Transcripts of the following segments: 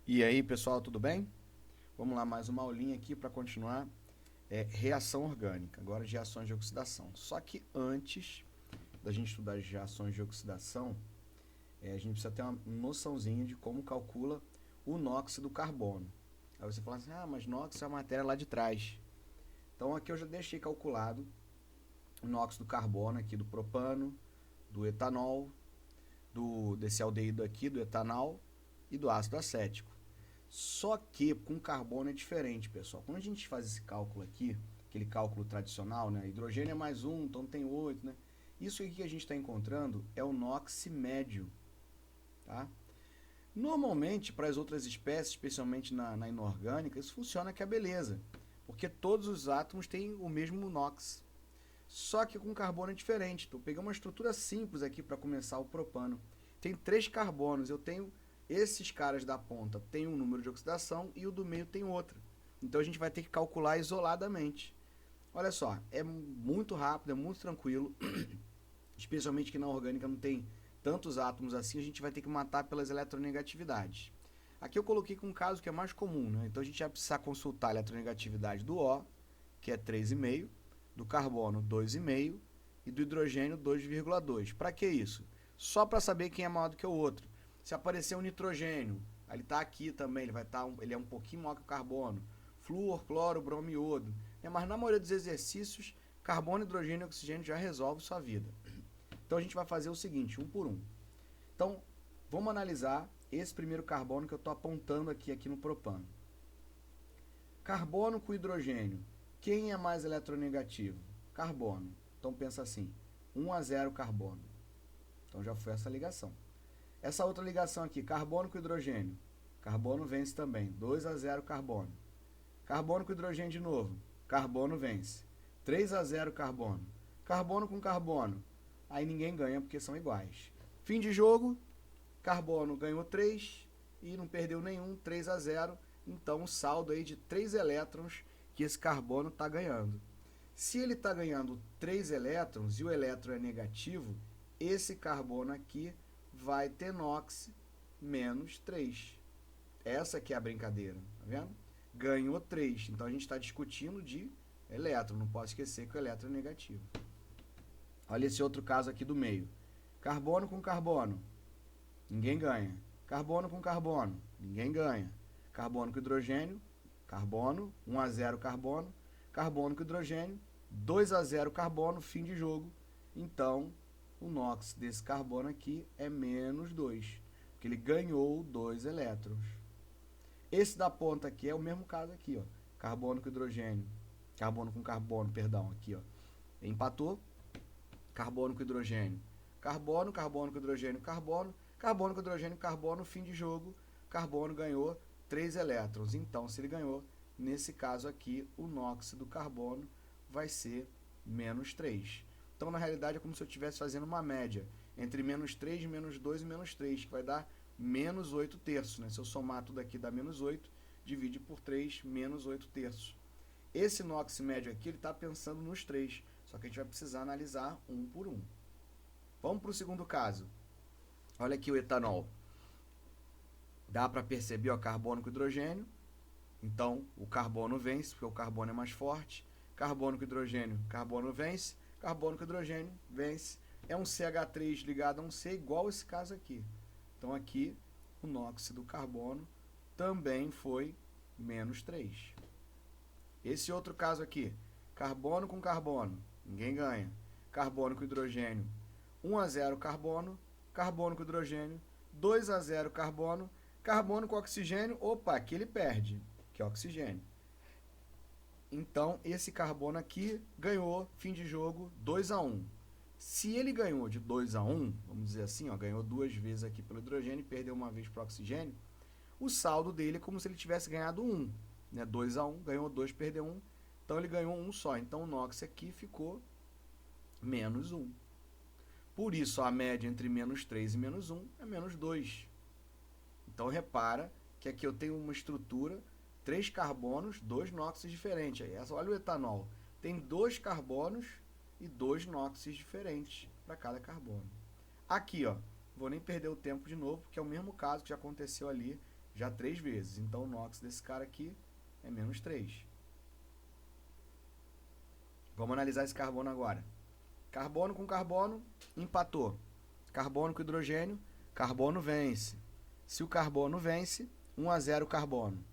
E aí, pessoal, tudo bem? Vamos lá, mais uma aulinha aqui para continuar. Reação orgânica, agora de reações de oxidação. Só que antes da gente estudar as reações de oxidação, a gente precisa ter uma noçãozinha de como calcula o NOx do carbono. Aí você fala assim, mas NOx é a matéria lá de trás. Então aqui eu já deixei calculado o NOx do carbono aqui, do propano, do etanol, desse aldeído aqui, do etanol e do ácido acético. Só que com carbono é diferente, pessoal. Quando a gente faz esse cálculo aqui, aquele cálculo tradicional, né? Hidrogênio é mais um, então tem 8, né? Isso aqui que a gente está encontrando é o NOx médio, tá? Normalmente, para as outras espécies, especialmente na inorgânica, isso funciona que é beleza, porque todos os átomos têm o mesmo NOx. Só que com carbono é diferente. Então, eu peguei uma estrutura simples aqui para começar o propano. Tem 3 carbonos, eu tenho esses caras da ponta tem um número de oxidação e o do meio tem outra. Então a gente vai ter que calcular isoladamente. Olha só, é muito rápido, é muito tranquilo, especialmente que na orgânica não tem tantos átomos assim, a gente vai ter que matar pelas eletronegatividades. Aqui eu coloquei com um caso que é mais comum, né? Então a gente vai precisar consultar a eletronegatividade do O, que é 3,5, do carbono 2,5 e do hidrogênio 2,2. Para que isso? Só para saber quem é maior do que o outro. Se aparecer um nitrogênio, ele está aqui também, ele é um pouquinho maior que o carbono. Flúor, cloro, bromo e iodo. Mas na maioria dos exercícios, carbono, hidrogênio e oxigênio já resolve sua vida. Então a gente vai fazer o seguinte, um por um. Então, vamos analisar esse primeiro carbono que eu estou apontando aqui no propano. Carbono com hidrogênio. Quem é mais eletronegativo? Carbono. Então pensa assim, 1-0 carbono. Então já foi essa ligação. Essa outra ligação aqui, carbono com hidrogênio. Carbono vence também, 2-0 carbono. Carbono com hidrogênio de novo. Carbono vence, 3-0 carbono. Carbono com carbono. Aí ninguém ganha porque são iguais. Fim de jogo, carbono ganhou 3 e não perdeu nenhum, 3-0. Então o saldo aí de 3 elétrons que esse carbono está ganhando. Se ele está ganhando 3 elétrons e o elétron é negativo, esse carbono aqui vai ter NOx menos 3. Essa aqui é a brincadeira, tá vendo? Ganhou 3, então a gente está discutindo de elétron, não posso esquecer que o elétron é negativo. Olha esse outro caso aqui do meio. Carbono com carbono, ninguém ganha. Carbono com carbono, ninguém ganha. Carbono com hidrogênio, carbono, 1-0 carbono. Carbono com hidrogênio, 2-0 carbono, fim de jogo. Então, o NOx desse carbono aqui é menos 2, porque ele ganhou 2 elétrons. Esse da ponta aqui é o mesmo caso aqui, ó. Carbono com hidrogênio, carbono com carbono, perdão, aqui, ó. Empatou, carbono com hidrogênio, carbono, carbono com hidrogênio, carbono, carbono com hidrogênio, carbono, fim de jogo, carbono ganhou 3 elétrons. Então, se ele ganhou, nesse caso aqui, o NOx do carbono vai ser menos 3. Então, na realidade, é como se eu estivesse fazendo uma média entre menos 3, menos 2 e menos 3, que vai dar menos 8 terços. Né? Se eu somar tudo aqui, dá menos 8, divide por 3, menos 8 terços. Esse NOx médio aqui, ele está pensando nos 3, só que a gente vai precisar analisar um por um. Vamos para o segundo caso. Olha aqui o etanol. Dá para perceber, ó, carbono com hidrogênio. Então, o carbono vence, porque o carbono é mais forte. Carbono com hidrogênio, carbono vence. Carbono com hidrogênio, vence. É um CH3 ligado a um C, igual esse caso aqui. Então, aqui, o NOx do carbono também foi menos 3. Esse outro caso aqui, carbono com carbono, ninguém ganha. Carbono com hidrogênio, 1-0 carbono. Carbono com hidrogênio, 2-0 carbono. Carbono com oxigênio, opa, aqui ele perde, que é oxigênio. Então, esse carbono aqui ganhou, fim de jogo, 2-1. Se ele ganhou de 2-1, vamos dizer assim, ó, ganhou 2 vezes aqui pelo hidrogênio e perdeu uma vez para o oxigênio, o saldo dele é como se ele tivesse ganhado 1. Né? 2-1, ganhou 2, perdeu 1. Então, ele ganhou 1 só. Então, o NOx aqui ficou menos 1. Por isso, a média entre menos 3 e menos 1 é menos 2. Então, repara que aqui eu tenho uma estrutura, 3 carbonos, 2 NOxes diferentes. Aí, olha o etanol. Tem 2 carbonos e 2 NOxes diferentes para cada carbono. Aqui, ó, vou nem perder o tempo de novo, porque é o mesmo caso que já aconteceu ali, já 3 vezes. Então o NOx desse cara aqui é menos 3. Vamos analisar esse carbono agora. Carbono com carbono, empatou. Carbono com hidrogênio, carbono vence. Se o carbono vence, 1 a 0 carbono.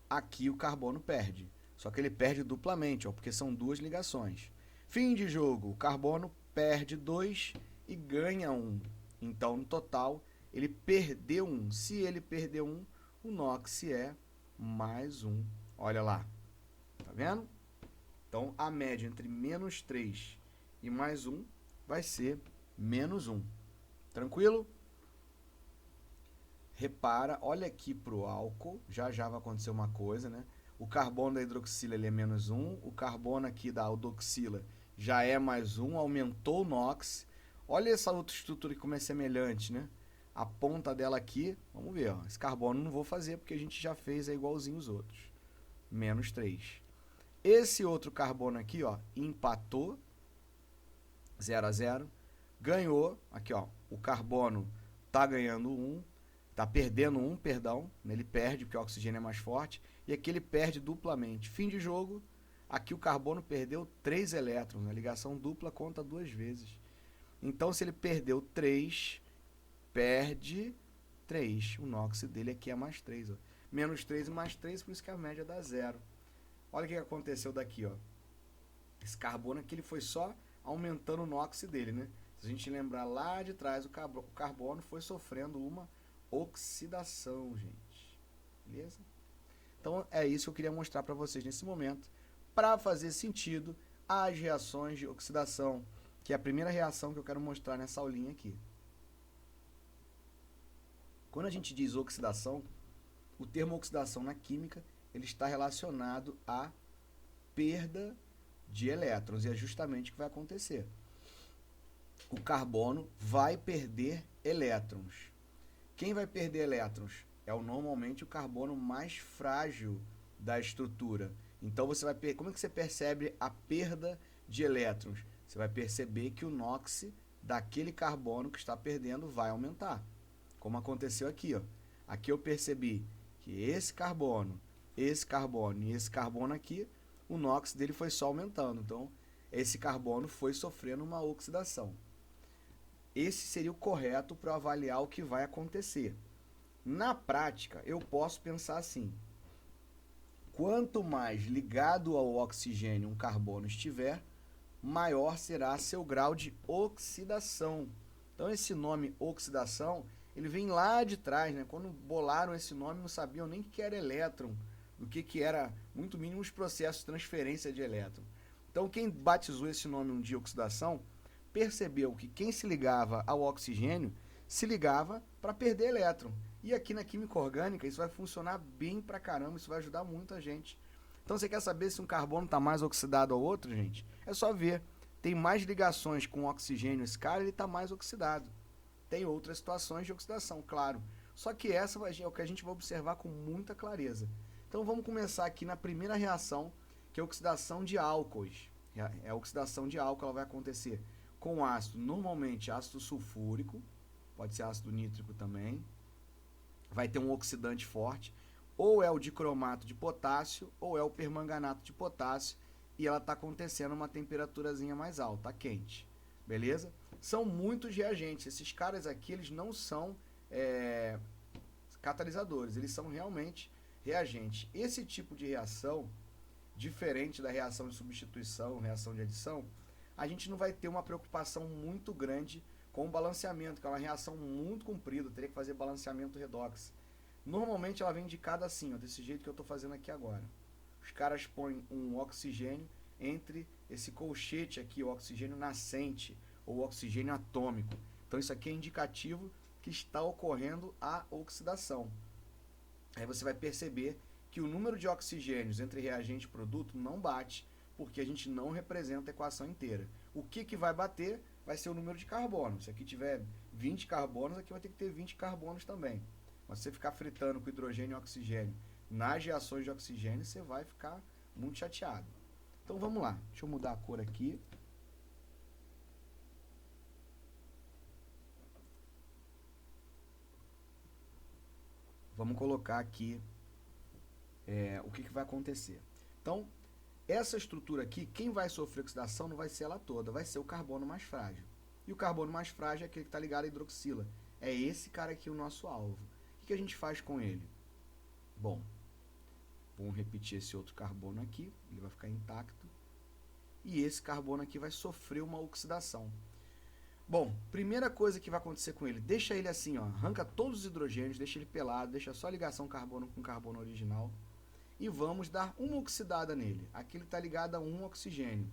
Aqui o carbono perde. Só que ele perde duplamente, ó, porque são 2 ligações. Fim de jogo, o carbono perde 2 e ganha 1. Então, no total, ele perdeu 1. Se ele perdeu 1, o NOx é mais 1. Olha lá. Tá vendo? Então, a média entre menos 3 e mais 1 vai ser menos 1. Tranquilo? Repara, olha aqui para o álcool, já vai acontecer uma coisa, né? O carbono da hidroxila ele é menos 1, o carbono aqui da aldoxila já é mais 1, aumentou o NOx. Olha essa outra estrutura que como é semelhante, né? A ponta dela aqui, vamos ver, ó, esse carbono não vou fazer porque a gente já fez, é igualzinho os outros. Menos 3. Esse outro carbono aqui, ó, empatou, 0 a 0. Ganhou, aqui ó, o carbono tá ganhando 1, tá perdendo 1, perdão, ele perde porque o oxigênio é mais forte, e aqui ele perde duplamente. Fim de jogo, aqui o carbono perdeu 3 elétrons, a ligação dupla conta 2 vezes. Então se ele perdeu 3, perde 3, o NOx dele aqui é mais 3, ó. Menos 3 e mais 3, por isso que a média dá 0. Olha o que aconteceu daqui, ó. Esse carbono aqui ele foi só aumentando o NOx dele, né? Se a gente lembrar lá de trás, o carbono foi sofrendo uma oxidação, gente. Beleza? Então é isso que eu queria mostrar para vocês nesse momento, para fazer sentido as reações de oxidação, que é a primeira reação que eu quero mostrar nessa aulinha aqui. Quando a gente diz oxidação, o termo oxidação na química, ele está relacionado à perda de elétrons, e é justamente o que vai acontecer. O carbono vai perder elétrons. Quem vai perder elétrons? É normalmente o carbono mais frágil da estrutura. Então você vai como é que você percebe a perda de elétrons? Você vai perceber que o NOx daquele carbono que está perdendo vai aumentar. Como aconteceu aqui, ó. Aqui eu percebi que esse carbono e esse carbono aqui, o NOx dele foi só aumentando. Então, esse carbono foi sofrendo uma oxidação. Esse seria o correto para avaliar o que vai acontecer. Na prática, eu posso pensar assim: quanto mais ligado ao oxigênio um carbono estiver, maior será seu grau de oxidação. Então, esse nome oxidação, ele vem lá de trás, né? Quando bolaram esse nome, não sabiam nem o que era elétron, do que era, muito mínimo, os processos de transferência de elétron. Então, quem batizou esse nome um dia oxidação, percebeu que quem se ligava ao oxigênio se ligava para perder elétron. E aqui na química orgânica isso vai funcionar bem pra caramba, isso vai ajudar muito a gente. Então você quer saber se um carbono está mais oxidado ao outro, gente? É só ver. Tem mais ligações com o oxigênio, esse cara ele está mais oxidado. Tem outras situações de oxidação, claro. Só que essa é o que a gente vai observar com muita clareza. Então vamos começar aqui na primeira reação, que é a oxidação de álcoois. A oxidação de álcool ela vai acontecer com ácido, normalmente ácido sulfúrico, pode ser ácido nítrico também, vai ter um oxidante forte, ou é o dicromato de potássio, ou é o permanganato de potássio, e ela está acontecendo a uma temperaturazinha mais alta, tá quente, beleza? São muitos reagentes, esses caras aqui, eles não são catalisadores, eles são realmente reagentes. Esse tipo de reação, diferente da reação de substituição, reação de adição, a gente não vai ter uma preocupação muito grande com o balanceamento, que é uma reação muito comprida, teria que fazer balanceamento redox. Normalmente ela vem indicada assim, ó, desse jeito que eu estou fazendo aqui agora. Os caras põem um oxigênio entre esse colchete aqui, o oxigênio nascente, ou oxigênio atômico. Então isso aqui é indicativo que está ocorrendo a oxidação. Aí você vai perceber que o número de oxigênios entre reagente e produto não bate, porque a gente não representa a equação inteira. O que vai bater vai ser o número de carbonos. Se aqui tiver 20 carbonos, aqui vai ter que ter 20 carbonos também. Mas se você ficar fritando com hidrogênio e oxigênio nas reações de oxigênio, você vai ficar muito chateado. Então vamos lá, deixa eu mudar a cor aqui. Vamos colocar aqui o que vai acontecer. Então, essa estrutura aqui, quem vai sofrer oxidação não vai ser ela toda, vai ser o carbono mais frágil. E o carbono mais frágil é aquele que está ligado à hidroxila. É esse cara aqui o nosso alvo. O que a gente faz com ele? Bom, vamos repetir esse outro carbono aqui, ele vai ficar intacto. E esse carbono aqui vai sofrer uma oxidação. Bom, primeira coisa que vai acontecer com ele, deixa ele assim, ó, arranca todos os hidrogênios, deixa ele pelado, deixa só a ligação carbono com carbono original. E vamos dar uma oxidada nele. Aqui ele está ligado a um oxigênio.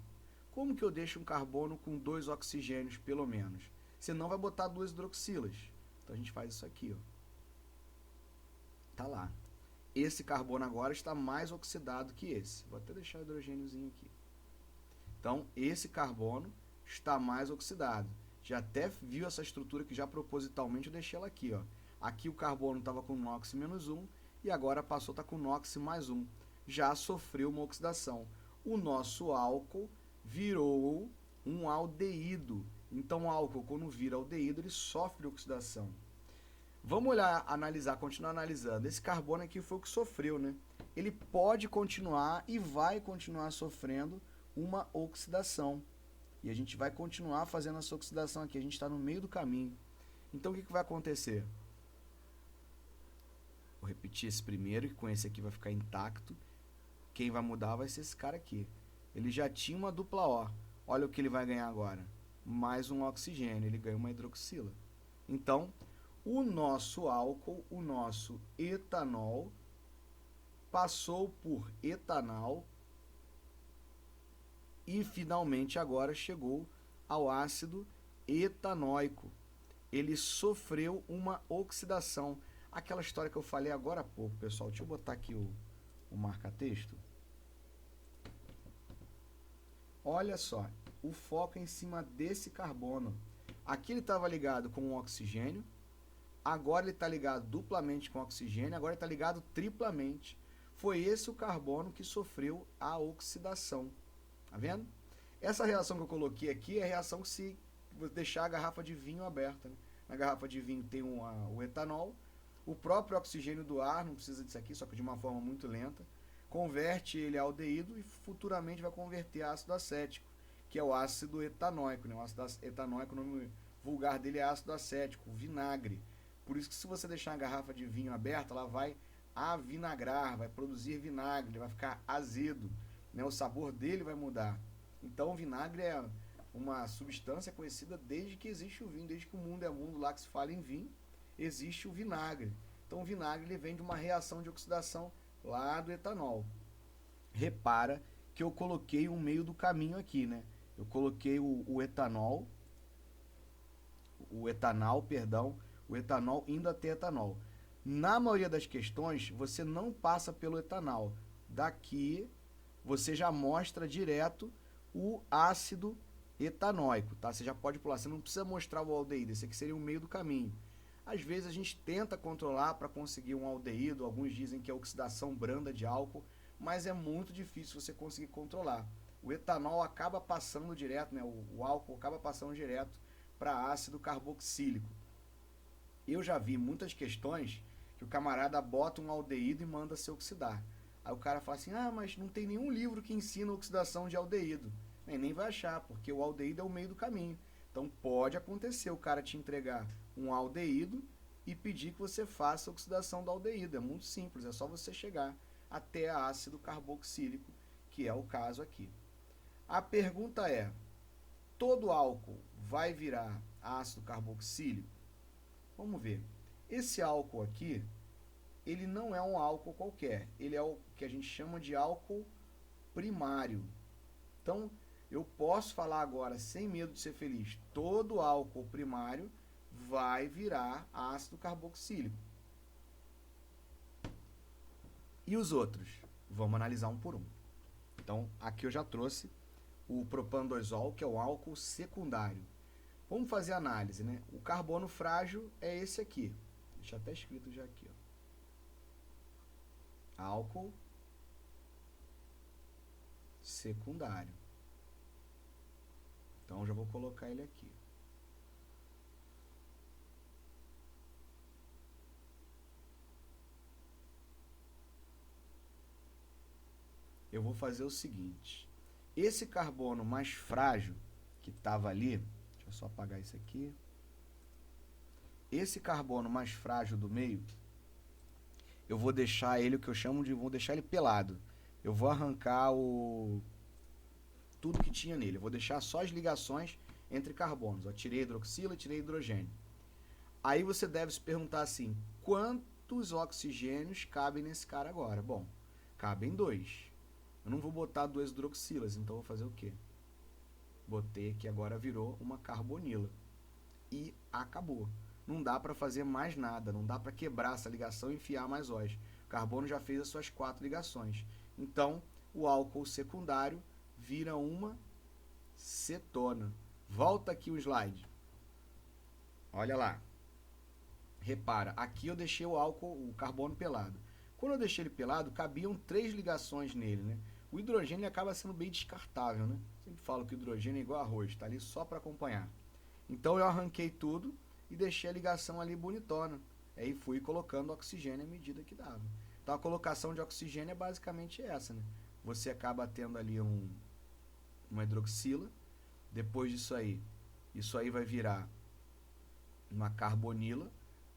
Como que eu deixo um carbono com 2 oxigênios, pelo menos? Você não vai botar 2 hidroxilas. Então a gente faz isso aqui, ó. Tá lá. Esse carbono agora está mais oxidado que esse. Vou até deixar o hidrogêniozinho aqui. Então, esse carbono está mais oxidado. Já até viu essa estrutura que já propositalmente eu deixei ela aqui, ó. Aqui o carbono estava com NOx menos 1 e agora passou a estar com NOx mais 1. Já sofreu uma oxidação. O nosso álcool virou um aldeído. Então, o álcool, quando vira aldeído, ele sofre oxidação. Vamos olhar, analisar, continuar analisando. Esse carbono aqui foi o que sofreu, né? Ele pode continuar e vai continuar sofrendo uma oxidação. E a gente vai continuar fazendo essa oxidação aqui. A gente está no meio do caminho. Então, o que vai acontecer? Vou repetir esse primeiro, que com esse aqui vai ficar intacto. Quem vai mudar vai ser esse cara aqui. Ele já tinha uma dupla O. Olha o que ele vai ganhar agora. Mais um oxigênio. Ele ganha uma hidroxila. Então, o nosso álcool, o nosso etanol, passou por etanol e finalmente agora chegou ao ácido etanóico. Ele sofreu uma oxidação. Aquela história que eu falei agora há pouco, pessoal. Deixa eu botar aqui o marca-texto. Olha só, o foco é em cima desse carbono. Aqui ele estava ligado com o oxigênio. Agora ele está ligado duplamente com oxigênio, agora ele está ligado triplamente. Foi esse o carbono que sofreu a oxidação. Tá vendo? Essa reação que eu coloquei aqui é a reação que se deixar a garrafa de vinho aberta. Né? Na garrafa de vinho tem o etanol, o próprio oxigênio do ar, não precisa disso aqui, só que de uma forma muito lenta, converte ele a aldeído e futuramente vai converter a ácido acético, que é o ácido etanóico. Né? O ácido etanóico, o nome vulgar dele é ácido acético, vinagre. Por isso que se você deixar a garrafa de vinho aberta, ela vai avinagrar, vai produzir vinagre, vai ficar azedo, né? O sabor dele vai mudar. Então o vinagre é uma substância conhecida desde que existe o vinho, desde que o mundo é mundo, lá que se fala em vinho, existe o vinagre. Então o vinagre ele vem de uma reação de oxidação lá do etanol. Repara que eu coloquei um meio do caminho aqui, né? Eu coloquei o etanol indo até etanol. Na maioria das questões, você não passa pelo etanol. Daqui, você já mostra direto o ácido etanóico, tá? Você já pode pular, você não precisa mostrar o aldeído, esse aqui seria o meio do caminho. Às vezes a gente tenta controlar para conseguir um aldeído, alguns dizem que é oxidação branda de álcool, mas é muito difícil você conseguir controlar. O etanol acaba passando direto, né? O álcool acaba passando direto para ácido carboxílico. Eu já vi muitas questões que o camarada bota um aldeído e manda se oxidar. Aí o cara fala assim, mas não tem nenhum livro que ensina oxidação de aldeído. Nem vai achar, porque o aldeído é o meio do caminho. Então pode acontecer o cara te entregar um aldeído e pedir que você faça a oxidação do aldeído. É muito simples, é só você chegar até ácido carboxílico, que é o caso aqui. A pergunta é, todo álcool vai virar ácido carboxílico? Vamos ver. Esse álcool aqui, ele não é um álcool qualquer. Ele é o que a gente chama de álcool primário. Então, eu posso falar agora, sem medo de ser feliz, todo álcool primário vai virar ácido carboxílico. E os outros? Vamos analisar um por um. Então, aqui eu já trouxe o propandoisol, que é o álcool secundário. Vamos fazer a análise, né? O carbono frágil é esse aqui. Deixa até escrito já aqui, ó. Álcool secundário. Então, já vou colocar ele aqui. eu vou fazer o seguinte. Esse carbono mais frágil que estava ali, deixa eu só apagar isso aqui. Esse carbono mais frágil do meio, eu vou deixar ele, o que eu chamo de, vou deixar ele pelado. Eu vou arrancar tudo que tinha nele. Eu vou deixar só as ligações entre carbonos. Eu tirei hidroxila e tirei hidrogênio. Aí você deve se perguntar assim, quantos oxigênios cabem nesse cara agora? Bom, cabem 2. Eu não vou botar 2 hidroxilas, então eu vou fazer o quê? Botei aqui, agora virou uma carbonila. E acabou. Não dá para fazer mais nada, não dá para quebrar essa ligação e enfiar mais OS. O carbono já fez as suas 4 ligações. Então, o álcool secundário vira uma cetona. Volta aqui o slide. Olha lá. Repara, aqui eu deixei o álcool, o carbono pelado. Quando eu deixei ele pelado, cabiam 3 ligações nele, né? O hidrogênio acaba sendo bem descartável, né? Sempre falo que o hidrogênio é igual arroz, tá ali só para acompanhar. Então eu arranquei tudo e deixei a ligação ali bonitona. Aí fui colocando oxigênio à medida que dava. Então a colocação de oxigênio é basicamente essa, né? Você acaba tendo ali uma hidroxila. Depois disso aí, isso aí vai virar uma carbonila.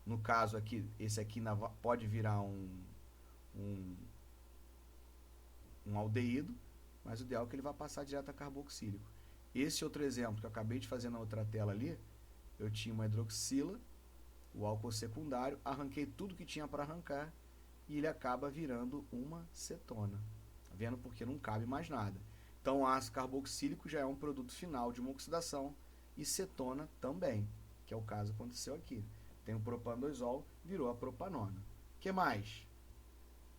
No caso aqui, esse aqui pode virar um aldeído, mas o ideal é que ele vai passar direto a carboxílico. Esse outro exemplo que eu acabei de fazer na outra tela ali, eu tinha uma hidroxila, o álcool secundário, arranquei tudo que tinha para arrancar e ele acaba virando uma cetona. Tá vendo? Porque não cabe mais nada. Então o ácido carboxílico já é um produto final de uma oxidação e cetona também, que é o caso que aconteceu aqui. Tem o propanidosol, virou a propanona. O que mais?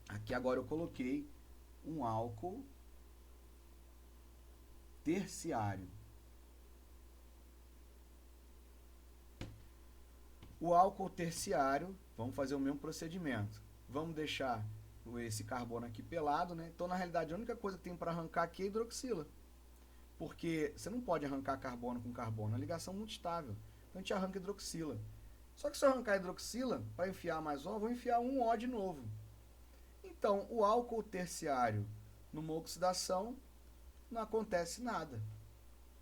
Aqui agora eu coloquei um álcool terciário. O álcool terciário, vamos fazer o mesmo procedimento. Vamos deixar esse carbono aqui pelado, né? Então, na realidade, a única coisa que tem para arrancar aqui é a hidroxila. Porque você não pode arrancar carbono com carbono, é uma ligação muito estável. Então, a gente arranca hidroxila. Só que se eu arrancar hidroxila, para enfiar mais O, vou enfiar um O de novo. Então, o álcool terciário, numa oxidação, não acontece nada.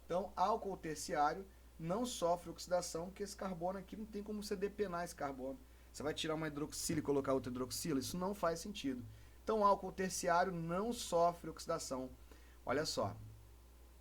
Então, álcool terciário não sofre oxidação, porque esse carbono aqui não tem como você depenar esse carbono. Você vai tirar uma hidroxila e colocar outra hidroxila? Isso não faz sentido. Então, o álcool terciário não sofre oxidação. Olha só,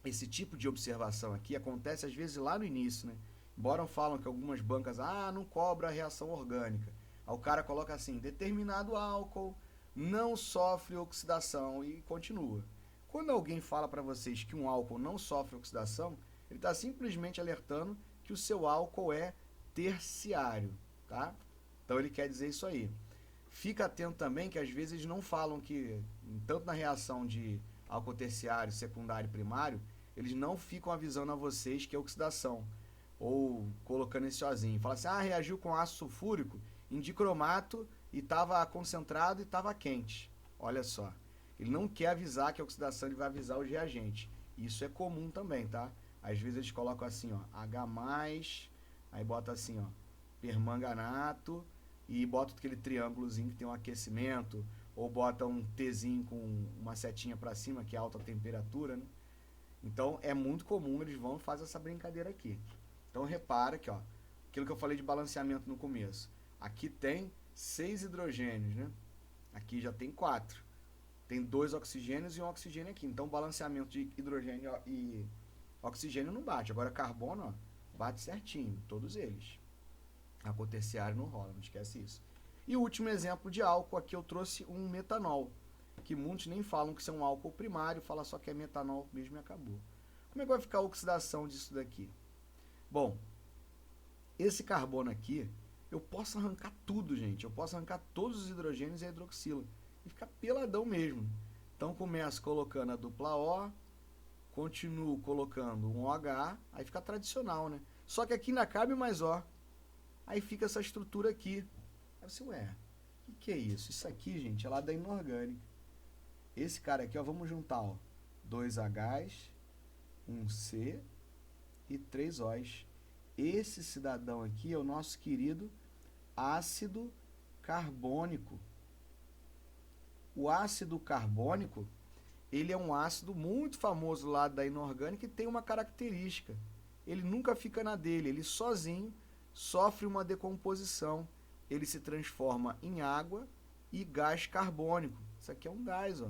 esse tipo de observação aqui acontece às vezes lá no início, né? Embora falam que algumas bancas, não cobra a reação orgânica. Aí o cara coloca assim, determinado álcool não sofre oxidação e continua. Quando alguém fala para vocês que um álcool não sofre oxidação, ele está simplesmente alertando que o seu álcool é terciário, tá? Então ele quer dizer isso aí. Fica atento também que às vezes eles não falam que, tanto na reação de álcool terciário, secundário e primário, eles não ficam avisando a vocês que é oxidação. Ou colocando esse Ozinho. Fala assim, reagiu com ácido sulfúrico em dicromato e estava concentrado e estava quente. Olha só. Ele não quer avisar que é oxidação, ele vai avisar os reagentes. Isso é comum também, tá? Às vezes eles colocam assim, ó, H+, aí bota assim, ó, permanganato, e bota aquele triângulozinho que tem um aquecimento, ou bota um Tzinho com uma setinha para cima, que é alta temperatura, né? Então é muito comum, eles vão fazer essa brincadeira aqui. Então repara que, ó, aquilo que eu falei de balanceamento no começo. Aqui tem 6 hidrogênios, né? Aqui já tem 4. Tem 2 oxigênios e um oxigênio aqui. Então, balanceamento de hidrogênio e oxigênio não bate. Agora, carbono, ó, bate certinho, todos eles. Álcool terciário não rola, não esquece isso. E o último exemplo de álcool, aqui eu trouxe um metanol, que muitos nem falam que isso é um álcool primário, fala só que é metanol mesmo e acabou. Como é que vai ficar a oxidação disso daqui? Bom, esse carbono aqui, eu posso arrancar tudo, gente. Eu posso arrancar todos os hidrogênios e a hidroxila. E ficar peladão mesmo. Então, começo colocando a dupla O, continuo colocando um OH, aí fica tradicional, né? Só que aqui ainda cabe mais O. Aí fica essa estrutura aqui. Aí você, o que é isso? Isso aqui, gente, é lá da inorgânica. Esse cara aqui, ó, vamos juntar, ó, 2 Hs, um C e 3 Os. Esse cidadão aqui é o nosso querido ácido carbônico. O ácido carbônico, ele é um ácido muito famoso lá da inorgânica e tem uma característica. Ele nunca fica na dele, ele sozinho sofre uma decomposição. Ele se transforma em água e gás carbônico. Isso aqui é um gás, ó.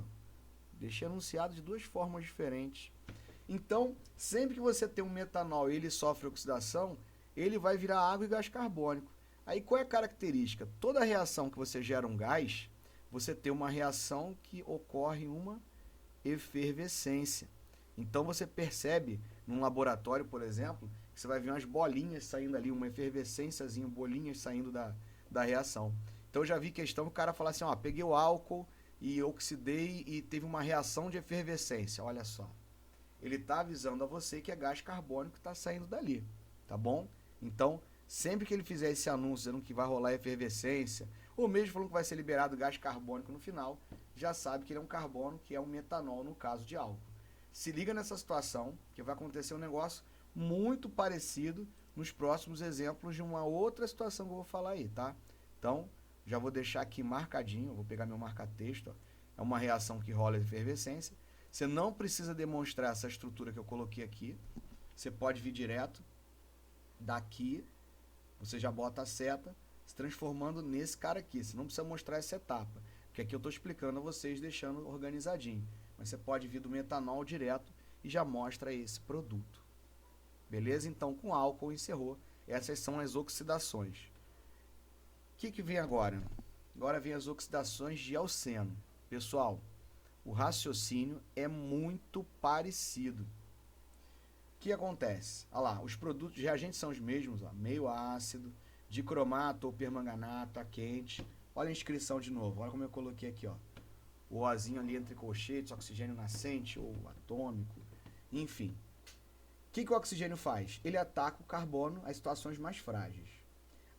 Deixei anunciado de duas formas diferentes. Então, sempre que você tem um metanol e ele sofre oxidação, ele vai virar água e gás carbônico. Aí qual é a característica? Toda reação que você gera um gás, você tem uma reação que ocorre uma efervescência. Então você percebe num laboratório, por exemplo, que você vai ver umas bolinhas saindo ali, uma efervescênciazinha, bolinhas saindo da reação. Então eu já vi questão que o cara fala assim, ó, peguei o álcool e oxidei e teve uma reação de efervescência. Olha só. Ele está avisando a você que é gás carbônico que está saindo dali, tá bom? Então, sempre que ele fizer esse anúncio dizendo que vai rolar efervescência, ou mesmo falando que vai ser liberado gás carbônico no final, já sabe que ele é um carbono, que é um metanol no caso de álcool. Se liga nessa situação, que vai acontecer um negócio muito parecido nos próximos exemplos de uma outra situação que eu vou falar aí, tá? Então, já vou deixar aqui marcadinho, vou pegar meu marca-texto, ó. É uma reação que rola efervescência. Você não precisa demonstrar essa estrutura que eu coloquei aqui. Você pode vir direto daqui, você já bota a seta, se transformando nesse cara aqui. Você não precisa mostrar essa etapa, porque aqui eu estou explicando a vocês, deixando organizadinho. Mas você pode vir do metanol direto e já mostra esse produto. Beleza? Então, com álcool encerrou. Essas são as oxidações. O que vem agora? Agora vem as oxidações de alceno. Pessoal, o raciocínio é muito parecido. O que acontece? Olha lá, os produtos de reagentes são os mesmos, ó, meio ácido, dicromato ou permanganato a quente. Olha a inscrição de novo, olha como eu coloquei aqui, ó. O Ozinho ali entre colchetes, oxigênio nascente ou atômico, enfim. O que o oxigênio faz? Ele ataca o carbono às situações mais frágeis.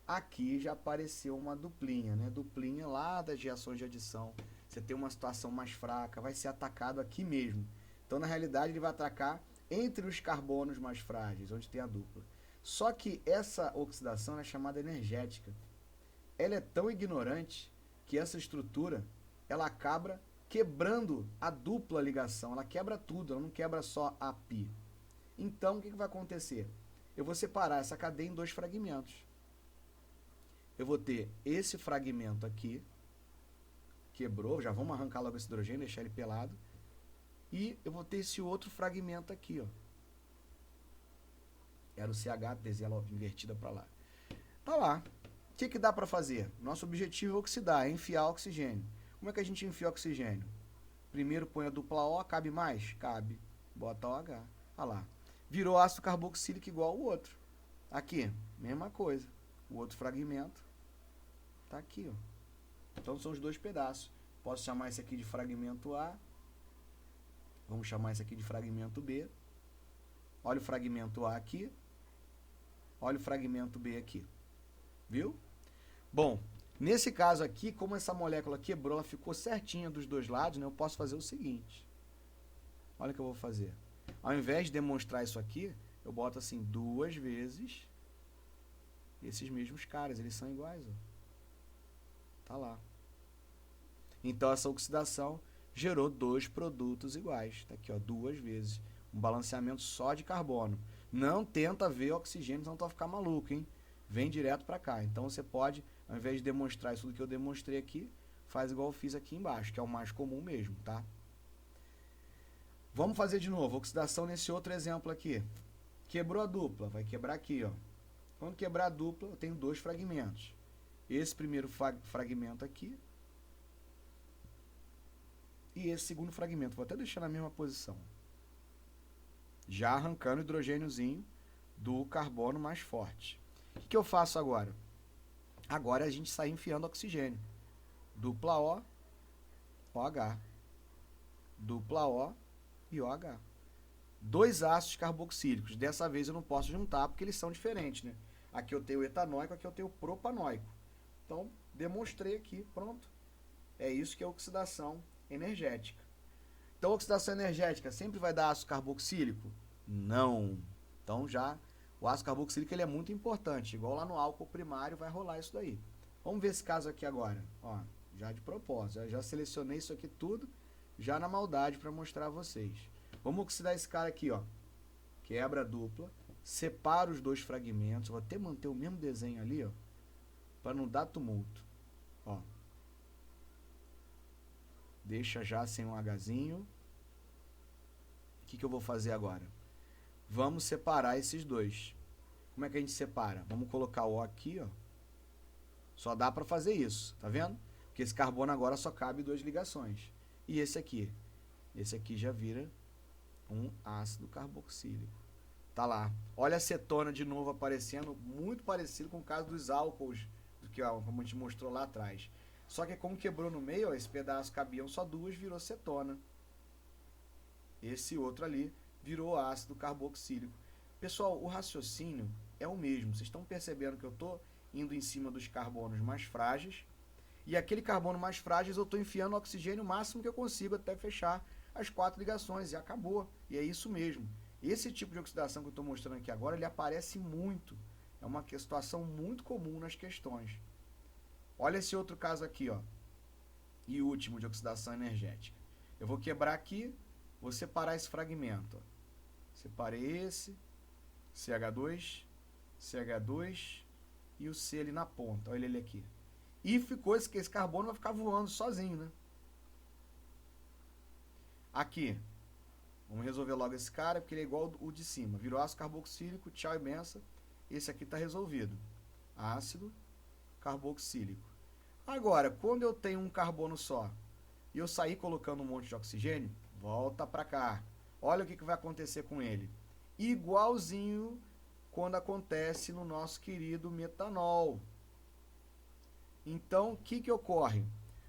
Aqui já apareceu uma duplinha, né? Duplinha lá das reações de adição. Você tem uma situação mais fraca, vai ser atacado aqui mesmo. Então, na realidade, ele vai atacar entre os carbonos mais frágeis, onde tem a dupla. Só que essa oxidação é chamada energética. Ela é tão ignorante que essa estrutura, ela acaba quebrando a dupla ligação. Ela quebra tudo, ela não quebra só a pi. Então, o que vai acontecer? Eu vou separar essa cadeia em dois fragmentos. Eu vou ter esse fragmento aqui, quebrou, já vamos arrancar logo esse hidrogênio, deixar ele pelado. E eu vou ter esse outro fragmento aqui, ó. Era o CH, descer ela invertida para lá. Tá lá. O que dá para fazer? Nosso objetivo é oxidar, é enfiar oxigênio. Como é que a gente enfia oxigênio? Primeiro põe a dupla O, cabe mais? Cabe. Bota OH. Olha lá. Virou ácido carboxílico igual ao outro. Aqui, mesma coisa. O outro fragmento tá aqui, ó. Então são os dois pedaços. Posso chamar esse aqui de fragmento A. Vamos chamar esse aqui de fragmento B. Olha o fragmento A aqui. Olha o fragmento B aqui. Viu? Bom, nesse caso aqui, como essa molécula quebrou, ela ficou certinha dos dois lados, né? Eu posso fazer o seguinte. Olha o que eu vou fazer. Ao invés de demonstrar isso aqui, eu boto assim duas vezes esses mesmos caras. Eles são iguais, ó. Tá lá. Então essa oxidação gerou dois produtos iguais. Tá aqui, ó, duas vezes. Um balanceamento só de carbono. Não tenta ver oxigênio, senão tu vai ficar maluco, hein? Vem direto para cá. Então você pode, ao invés de demonstrar isso tudo que eu demonstrei aqui, faz igual eu fiz aqui embaixo, que é o mais comum mesmo, tá? Vamos fazer de novo. Oxidação nesse outro exemplo aqui. Quebrou a dupla, vai quebrar aqui, ó. Quando quebrar a dupla, eu tenho dois fragmentos. Esse primeiro fragmento aqui e esse segundo fragmento. Vou até deixar na mesma posição. Já arrancando o hidrogêniozinho do carbono mais forte. O que eu faço agora? Agora a gente sai enfiando oxigênio. Dupla O, OH. Dupla O e OH. Dois ácidos carboxílicos. Dessa vez eu não posso juntar porque eles são diferentes, né? Aqui eu tenho o etanóico, aqui eu tenho o propanóico. Então, demonstrei aqui, pronto. É isso que é oxidação energética. Então, oxidação energética sempre vai dar ácido carboxílico? Não. Então, já o ácido carboxílico ele é muito importante. Igual lá no álcool primário vai rolar isso daí. Vamos ver esse caso aqui agora. Ó, já de propósito. Eu já selecionei isso aqui tudo. já na maldade para mostrar a vocês. Vamos oxidar esse cara aqui, ó. Quebra dupla, separa os dois fragmentos. Vou até manter o mesmo desenho ali, ó, para não dar tumulto. Ó. Deixa já sem um Hzinho. O que eu vou fazer agora? Vamos separar esses dois. Como é que a gente separa? Vamos colocar o O aqui, ó. Só dá para fazer isso, tá vendo? Porque esse carbono agora só cabe duas ligações. E esse aqui já vira um ácido carboxílico. Tá lá. Olha a cetona de novo aparecendo, muito parecido com o caso dos álcools, que, ó, como a gente mostrou lá atrás. Só que como quebrou no meio, ó, esse pedaço cabiam só duas, virou cetona. Esse outro ali virou ácido carboxílico. Pessoal, o raciocínio é o mesmo. Vocês estão percebendo que eu estou indo em cima dos carbonos mais frágeis. E aquele carbono mais frágil eu estou enfiando o oxigênio o máximo que eu consigo até fechar as 4 ligações. E acabou. E é isso mesmo. Esse tipo de oxidação que eu estou mostrando aqui agora, ele aparece muito. É uma situação muito comum nas questões. Olha esse outro caso aqui, ó. E último de oxidação energética. Eu vou quebrar aqui, vou separar esse fragmento. Ó. Separei esse, CH2, CH2 e o C ali na ponta. Olha ele aqui. E ficou esse carbono vai ficar voando sozinho, né? Aqui. Vamos resolver logo esse cara, porque ele é igual o de cima. Virou ácido carboxílico, tchau e benção. Esse aqui está resolvido. Ácido carboxílico. Agora, quando eu tenho um carbono só e eu sair colocando um monte de oxigênio, volta para cá. Olha o que vai acontecer com ele. Igualzinho quando acontece no nosso querido metanol. Então, o que ocorre?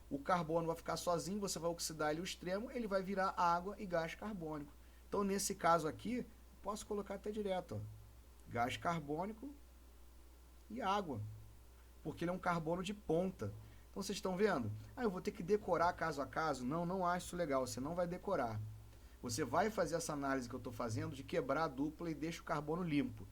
O carbono vai ficar sozinho, você vai oxidar ele ao extremo, ele vai virar água e gás carbônico. Então, nesse caso aqui, posso colocar até direto, ó, gás carbônico e água, porque ele é um carbono de ponta. Então, vocês estão vendo? Eu vou ter que decorar caso a caso? Não, não acho isso legal, você não vai decorar. Você vai fazer essa análise que eu estou fazendo de quebrar a dupla e deixa o carbono limpo.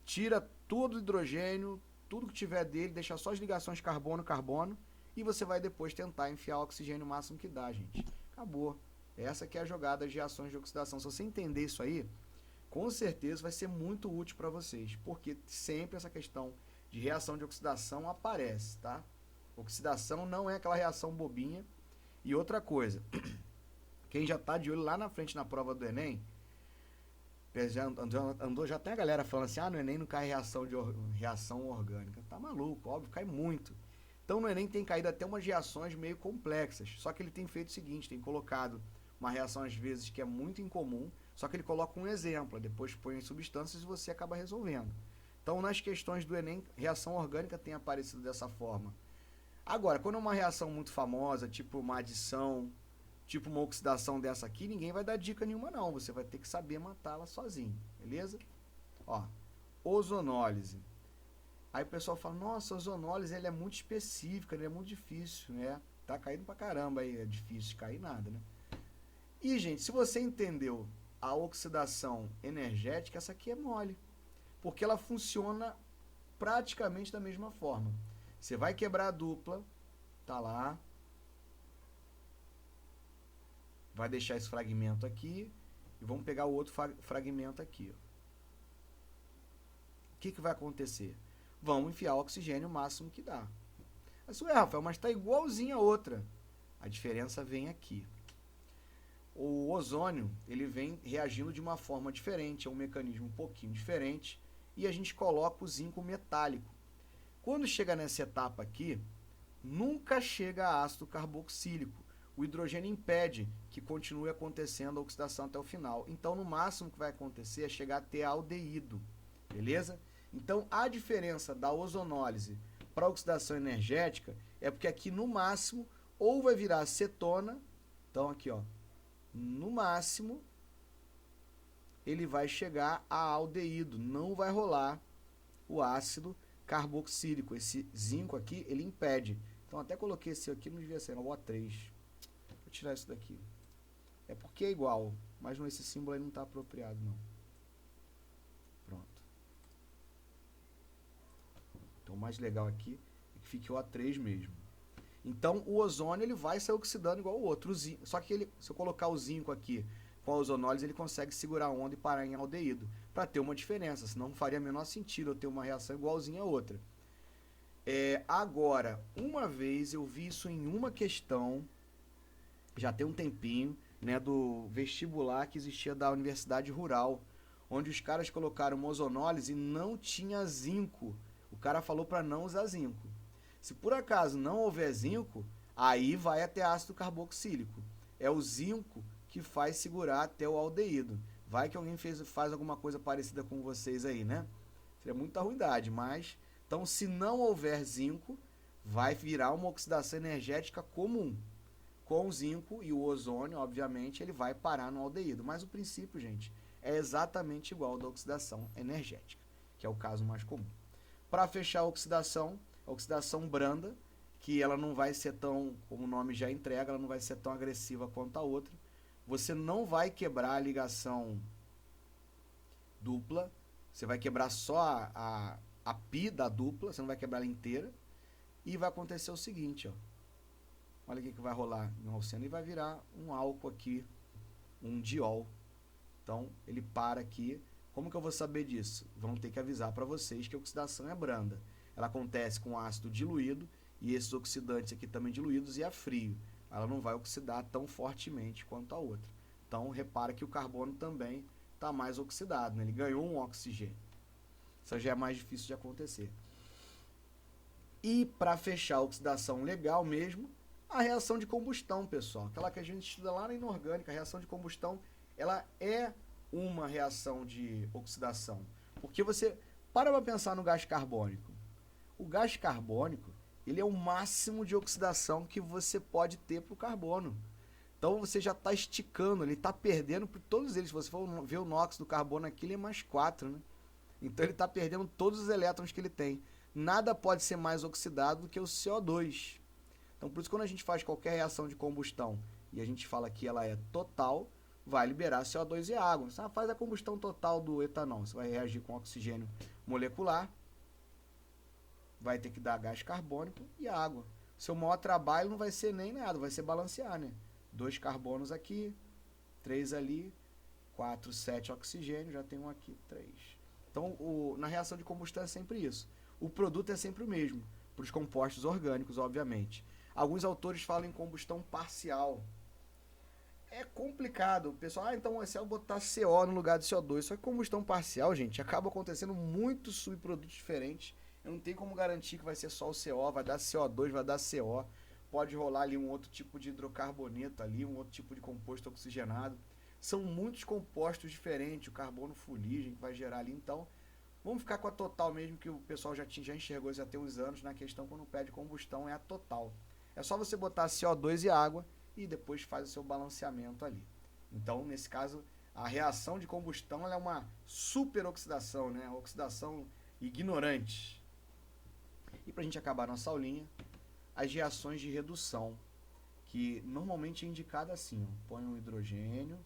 Tira todo o hidrogênio, tudo que tiver dele, deixa só as ligações carbono-carbono e você vai depois tentar enfiar o oxigênio o máximo que dá, gente. Acabou. Essa que é a jogada de reações de oxidação. Se você entender isso aí, com certeza vai ser muito útil para vocês, porque sempre essa questão de reação de oxidação aparece, tá? Oxidação não é aquela reação bobinha. E outra coisa, quem já está de olho lá na frente na prova do Enem, já tem a galera falando assim, no Enem não cai reação orgânica. Tá maluco, óbvio, cai muito. Então no Enem tem caído até umas reações meio complexas, só que ele tem feito o seguinte, tem colocado uma reação às vezes que é muito incomum, só que ele coloca um exemplo, depois põe em substâncias e você acaba resolvendo. Então nas questões do Enem, reação orgânica tem aparecido dessa forma. Agora, quando é uma reação muito famosa, tipo uma adição, tipo uma oxidação dessa aqui, ninguém vai dar dica nenhuma não, você vai ter que saber matá-la sozinho, beleza? Ó, ozonólise. Aí o pessoal fala, nossa, a ozonólise ele é muito específica, ele é muito difícil, né? Tá caindo pra caramba aí, é difícil de cair nada, né? E, gente, se você entendeu a oxidação energética, essa aqui é mole, porque ela funciona praticamente da mesma forma. Você vai quebrar a dupla, tá lá, vai deixar esse fragmento aqui e vamos pegar o outro fragmento aqui. Ó. O que vai acontecer? Vamos enfiar o oxigênio o máximo que dá. Isso é, Rafael, mas está igualzinho a outra. A diferença vem aqui. O ozônio, ele vem reagindo de uma forma diferente, é um mecanismo um pouquinho diferente, e a gente coloca o zinco metálico. Quando chega nessa etapa aqui, nunca chega a ácido carboxílico. O hidrogênio impede que continue acontecendo a oxidação até o final. Então, no máximo que vai acontecer é chegar a ter aldeído, beleza? Então, a diferença da ozonólise para a oxidação energética é porque aqui, no máximo, ou vai virar acetona, então aqui, ó, no máximo, ele vai chegar a aldeído, não vai rolar o ácido carboxílico. Esse zinco aqui, ele impede. Então, até coloquei esse aqui, não devia ser, não, O3. Vou tirar isso daqui. É porque é igual, mas esse símbolo aí não está apropriado, não. Pronto. Então, o mais legal aqui é que fique o A3 mesmo. Então, o ozônio ele vai sair oxidando igual o outro. Só que se eu colocar o zinco aqui com a ozonólise, ele consegue segurar a onda e parar em aldeído, para ter uma diferença, senão não faria o menor sentido eu ter uma reação igualzinha a outra. Agora, uma vez eu vi isso em uma questão, já tem um tempinho, né, do vestibular que existia da Universidade Rural, onde os caras colocaram uma ozonólise e não tinha zinco. O cara falou para não usar zinco. Se por acaso não houver zinco, aí vai até ácido carboxílico. É o zinco que faz segurar até o aldeído. Vai que alguém faz alguma coisa parecida com vocês aí, né? Seria muita ruindade, mas... Então, se não houver zinco, vai virar uma oxidação energética comum. Com o zinco e o ozônio, obviamente, ele vai parar no aldeído. Mas o princípio, gente, é exatamente igual ao da oxidação energética, que é o caso mais comum. Para fechar a oxidação branda, que ela não vai ser tão, como o nome já entrega, ela não vai ser tão agressiva quanto a outra. Você não vai quebrar a ligação dupla, você vai quebrar só a pi da dupla, você não vai quebrar ela inteira. E vai acontecer o seguinte, ó. Olha o que vai rolar no alceno e vai virar um álcool aqui, um diol. Então, ele para aqui. Como que eu vou saber disso? Vão ter que avisar para vocês que a oxidação é branda. Ela acontece com ácido diluído e esses oxidantes aqui também diluídos e a frio. Ela não vai oxidar tão fortemente quanto a outra. Então, repara que o carbono também está mais oxidado, né? Ele ganhou um oxigênio. Isso já é mais difícil de acontecer. E para fechar a oxidação legal mesmo, a reação de combustão, pessoal. Aquela que a gente estuda lá na inorgânica, a reação de combustão, ela é uma reação de oxidação. Porque você para pensar no gás carbônico. O gás carbônico, ele é o máximo de oxidação que você pode ter para o carbono. Então você já está esticando, ele está perdendo por todos eles. Se você for ver o NOx do carbono aqui, ele é mais 4, né? Então ele está perdendo todos os elétrons que ele tem. Nada pode ser mais oxidado do que o CO2. Então por isso quando a gente faz qualquer reação de combustão e a gente fala que ela é total, vai liberar CO2 e água. Você faz a combustão total do etanol, você vai reagir com oxigênio molecular, vai ter que dar gás carbônico e água. Seu maior trabalho não vai ser nem nada, vai ser balancear, né? 2 carbonos aqui, 3 ali, 4, 7 oxigênio, já tem um aqui, 3. Então, na reação de combustão é sempre isso. O produto é sempre o mesmo, para os compostos orgânicos, obviamente. Alguns autores falam em combustão parcial. É complicado. O pessoal, então se eu botar CO no lugar de CO2, só que combustão parcial, gente, acaba acontecendo muitos subprodutos diferentes. Eu não tenho como garantir que vai ser só o CO, vai dar CO2, vai dar CO. Pode rolar ali um outro tipo de hidrocarboneto ali, um outro tipo de composto oxigenado. São muitos compostos diferentes, o carbono fuligem que vai gerar ali. Então, vamos ficar com a total mesmo, que o pessoal já enxergou já tem uns anos na questão quando pede combustão, é a total. É só você botar CO2 e água e depois faz o seu balanceamento ali. Então, nesse caso, a reação de combustão ela é uma superoxidação, né? Oxidação ignorante. E para a gente acabar nossa aulinha, as reações de redução, que normalmente é indicada assim, ó, põe o hidrogênio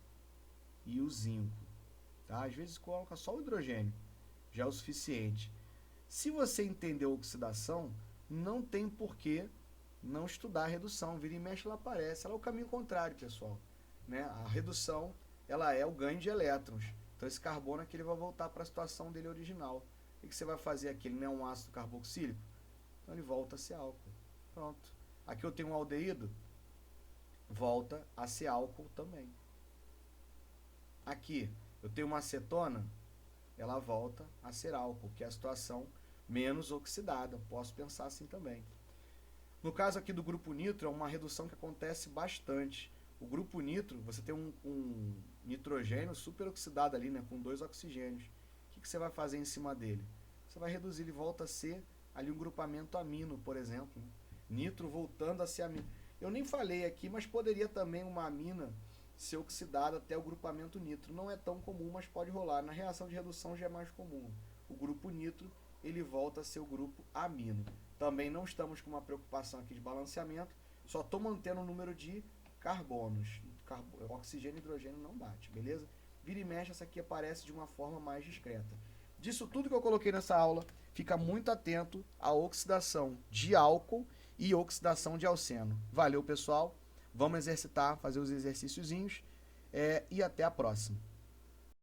e o zinco. Tá? Às vezes coloca só o hidrogênio, já é o suficiente. Se você entender a oxidação, não tem porquê não estudar a redução. Vira e mexe, ela aparece. Ela é o caminho contrário, pessoal. Né? A redução ela é o ganho de elétrons. Então esse carbono aqui ele vai voltar para a situação dele original. O que você vai fazer aqui? Ele não é um ácido carboxílico? Então ele volta a ser álcool. Pronto. Aqui eu tenho um aldeído, volta a ser álcool também. Aqui eu tenho uma acetona, ela volta a ser álcool, que é a situação menos oxidada. Posso pensar assim também. No caso aqui do grupo nitro, é uma redução que acontece bastante. O grupo nitro, você tem um nitrogênio superoxidado ali, né, com 2 oxigênios. O que você vai fazer em cima dele? Você vai reduzir, ele volta a ser ali um grupamento amino, por exemplo. Nitro voltando a ser amino. Eu nem falei aqui, mas poderia também uma amina ser oxidada até o grupamento nitro. Não é tão comum, mas pode rolar. Na reação de redução já é mais comum. O grupo nitro, ele volta a ser o grupo amino. Também não estamos com uma preocupação aqui de balanceamento, só estou mantendo o número de carbonos. Oxigênio e hidrogênio não bate, beleza? Vira e mexe, essa aqui aparece de uma forma mais discreta. Disso tudo que eu coloquei nessa aula, fica muito atento à oxidação de álcool e oxidação de alceno. Valeu, pessoal. Vamos exercitar, fazer os exercíciozinhos e até a próxima.